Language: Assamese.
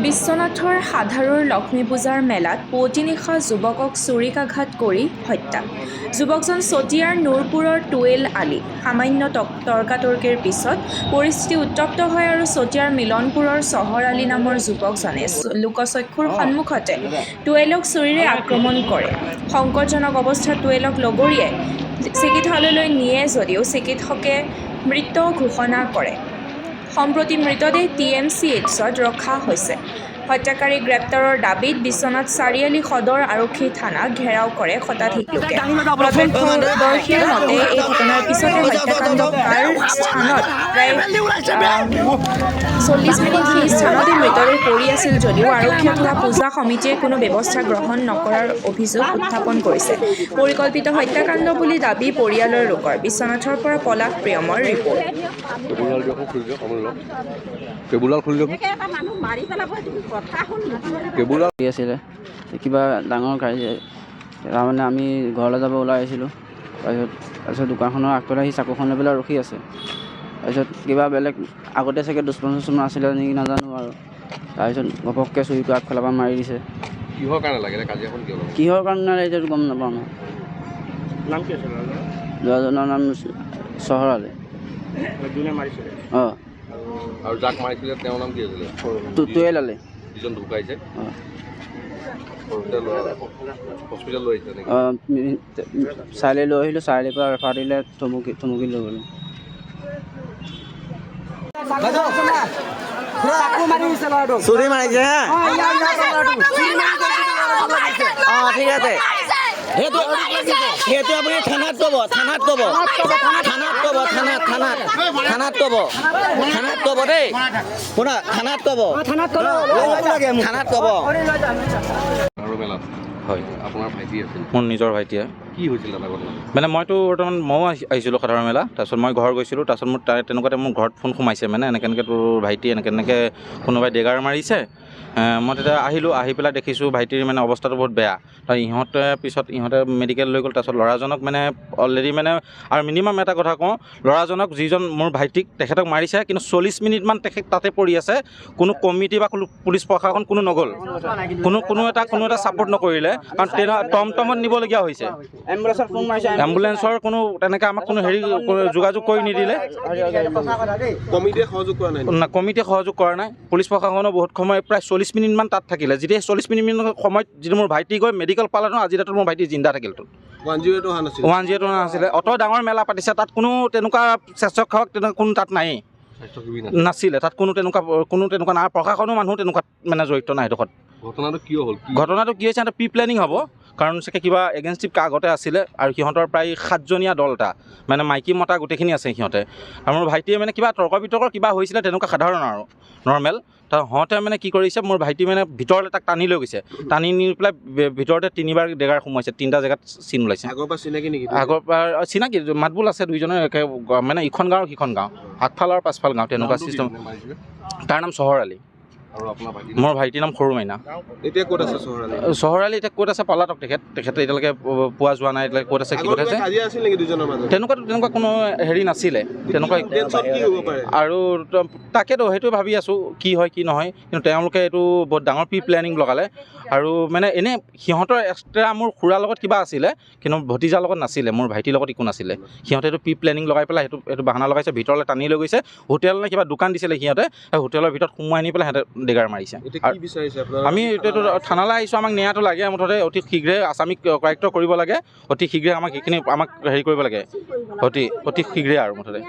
বিশ্বনাথৰ সাধাৰুৰ লক্ষ্মী পূজাৰ মেলাত পুৱতি নিশা যুৱকক চুৰিকাঘাত কৰি হত্যা। যুৱকজন চতিয়াৰ নুৰপুৰৰ টুৱেল আলি। সামান্য তৰ্কাতৰ্কিৰ পিছত পৰিস্থিতি উত্তপ্ত হয় আৰু চতিয়াৰ মিলনপুৰৰ চহৰ আলি নামৰ যুৱকজনে লোকচক্ষুৰ সন্মুখতে টুৱেলক চুৰিৰে আক্ৰমণ কৰে। সংকটজনক অৱস্থাত টুৱেলক লগৰীয়াই চিকিৎসালয়লৈ নিয়ে যদিও চিকিৎসকে মৃত ঘোষণা কৰে। সম্প্ৰতি মৃতদেহ TMCHত ৰখা হৈছে। হত্যাকাৰী গ্ৰেপ্তাৰৰ দাবীত বিশ্বনাথ চাৰিআলি সদৰ আৰক্ষী থানাক ঘেৰাও কৰে শতাধিক লোকে। প্ৰত্যক্ষদৰ্শীৰ মতে এই ঘটনাৰ পিছতে হত্যাকাণ্ডৰ স্থানত প্ৰায় 40 মিনিট সেই স্থানতে মৃতদেহ পৰি আছিল যদিও আৰক্ষী অথবা পূজা সমিতিয়ে কোনো ব্যৱস্থা গ্ৰহণ নকৰাৰ অভিযোগ উত্থাপন কৰিছে। পৰিকল্পিত হত্যাকাণ্ড বুলি দাবী পৰিয়ালৰ লোকৰ। বিশ্বনাথৰ পৰা পলাশ প্ৰিয়মৰ ৰিপৰ্ট। আছিলে কিবা ডাঙৰ গাড়ী তাৰমানে আমি ঘৰলৈ যাব ওলাই আহিছিলোঁ। তাৰপিছত দোকানখনৰ আগফালে আহি চাকুখন লৈ পেলাই ৰখি আছে। তাৰপিছত কিবা বেলেগ আগতে চাগে দুষ্পন্ন আছিলে নেকি নাজানো আৰু। তাৰপিছত ঘপককৈ চুৰিটো আগফালৰ পৰা মাৰি দিছে। কিহৰ কাৰণে লাগে কাজিয়াখন কিহৰ কাৰণে এতিয়াতো গম নাপাওঁ ন। নাম কি আছিল ল'ৰাজনৰ নাম চহৰ আলি। অঁ আৰু যাক মাৰিছিলে তেওঁৰ নাম কি আছিলে? টুৱেল আলি। যিজন ঢুকাইছে হস্পিটেল লৈ আহিছে নেকি? চাৰিআলি লৈ আহিলোঁ। চাৰিআলিৰ পৰা ৰেফাৰ দিলে থুমুকি লৈ গ'লোঁ। চুৰি মাৰিছে হা? অঁ ঠিক আছে। সেইটো আপুনি থানাত ক'ব দেই। শুনা থানাত ক'ব। হয় আপোনাৰ ভাইটি আছিল? মোৰ নিজৰ ভাইটিয়ে। কি হৈছিল দাদা ঘটনা? মানে মইতো বৰ্তমান ময়ো আহিছিলোঁ সাধাৰণ মেলা। তাৰপিছত মই ঘৰ গৈছিলোঁ। তাৰপিছত মোৰ তেনেকুৱাতে মোৰ ঘৰত ফোন সোমাইছে মানে এনেকৈ তোৰ ভাইটি এনেকৈ কোনোবাই ডেগাৰ মাৰিছে। মই তেতিয়া আহিলোঁ। আহি পেলাই দেখিছোঁ ভাইটিৰ মানে অৱস্থাটো বহুত বেয়া। ইহঁতে মেডিকেল লৈ গ'ল। তাৰপিছত ল'ৰাজনক মানে অলৰেডি মানে আৰু মিনিমাম এটা কথা কওঁ, ল'ৰাজনক যিজন মোৰ ভাইটিক তেখেতক মাৰিছে কিন্তু 40 মিনিটমান তেখেত তাতে পৰি আছে। কোনো কমিটি বা কোনো পুলিচ প্ৰশাসন কোনো নগ'ল। কোনো এটা ছাপোৰ্ট নকৰিলে। কাৰণ টমটমত নিবলগীয়া হৈছে। এম্বুলেঞ্চৰ কোনো তেনেকৈ আমাক কোনো যোগাযোগ কৰি নিদিলে। কমিটিয়ে সহযোগ কৰা নাই? কমিটিয়ে সহযোগ কৰা নাই। পুলিচ প্ৰশাসনো বহুত সময় প্ৰায় 40 মিনিটমান তাত থাকিলে। যেতিয়া 40 মিনিট সময়ত যিটো মোৰ ভাইটি গৈ মেডিকেল পালে আজি তাতো মোৰ ভাইটি জিন্দা থাকিল। 108 অহা নাছিলে। অত ডাঙৰ মেলা পাতিছে, তাত কোনো তেনেকুৱা স্বেচ্ছাসেৱক কোনো তাত নায়েই নাছিলে। তাত কোনো তেনেকুৱা নাই। প্ৰশাসনৰ মানুহ তেনেকুৱা মানে জড়িত নাই এডোখৰত। ঘটনাটো কিয় হ'ল? ঘটনাটো কি হৈছে? প্ৰি প্লেনিং হ'ব। কাৰণ চাগে কিবা এগেইনষ্টিভ আগতে আছিলে আৰু সিহঁতৰ প্ৰায় 7জনীয়া দল এটা মানে মাইকী মতা গোটেইখিনি আছে সিহঁতে। আৰু মোৰ ভাইটিয়ে মানে কিবা তৰ্ক বিতৰ্ক কিবা হৈছিলে তেনেকুৱা সাধাৰণ আৰু নৰ্মেল। সিহঁতে মানে কি কৰিছে, মোৰ ভাইটি মানে ভিতৰলৈ তাক টানি লৈ গৈছে। টানি নি পেলাই ভিতৰতে 3বাৰ ডেগাৰ সোমাইছে। 3টা জেগাত চিন ওলাইছে। আগৰ পৰা চিনাকি নেকি? আগৰ পৰা চিনাকি মাতবোল আছে দুইজনৰ। মানে ইখন গাঁও সিখন গাঁও, আগফাল আৰু পাছফাল গাঁও তেনেকুৱা চিষ্টেম। তাৰ নাম চহৰ আলি। আৰু আপোনাৰ ভাইটি? মোৰ ভাইটিৰ নাম সৰু মাইনা। এতিয়া ক'ত আছে চহৰ আলি? চহৰ আলি এতিয়া ক'ত আছে পলাতক। তেখেতে এতিয়ালৈকে পোৱা যোৱা নাই। এতিয়ালৈকে ক'ত আছে কি কথা আছে তেনেকুৱা কোনো নাছিলে তেনেকুৱা। আৰু তাকেতো সেইটো ভাবি আছোঁ কি হয় কি নহয়। কিন্তু তেওঁলোকে এইটো বহুত ডাঙৰ প্ৰি প্লেনিং লগালে। আৰু মানে এনেই সিহঁতৰ এক্সট্ৰা মোৰ খুৰাৰ লগত কিবা আছিলে কিন্তু ভতিজাৰ লগত নাছিলে। মোৰ ভাইটিৰ লগত একো নাছিলে। সিহঁতে এইটো প্ৰি প্লেনিং লগাই পেলাই সেইটো বাহানা লগাইছে। ভিতৰলৈ টানি লৈ গৈছে। হোটেল নে কিবা দোকান দিছিলে সিহঁতে। সেই হোটেলৰ ভিতৰত সোমোৱাই নি পেলাই সিহঁতে ডেগাৰ মাৰিছে। আমি এতিয়াতো থানালৈ আহিছোঁ। আমাক ন্যায়টো লাগে মুঠতে অতি শীঘ্ৰে আসামিক কাৰেক্ট কৰিব লাগে। অতি শীঘ্ৰে আমাক সেইখিনি হেৰি কৰিব লাগে। অতি শীঘ্ৰে আৰু মুঠতে।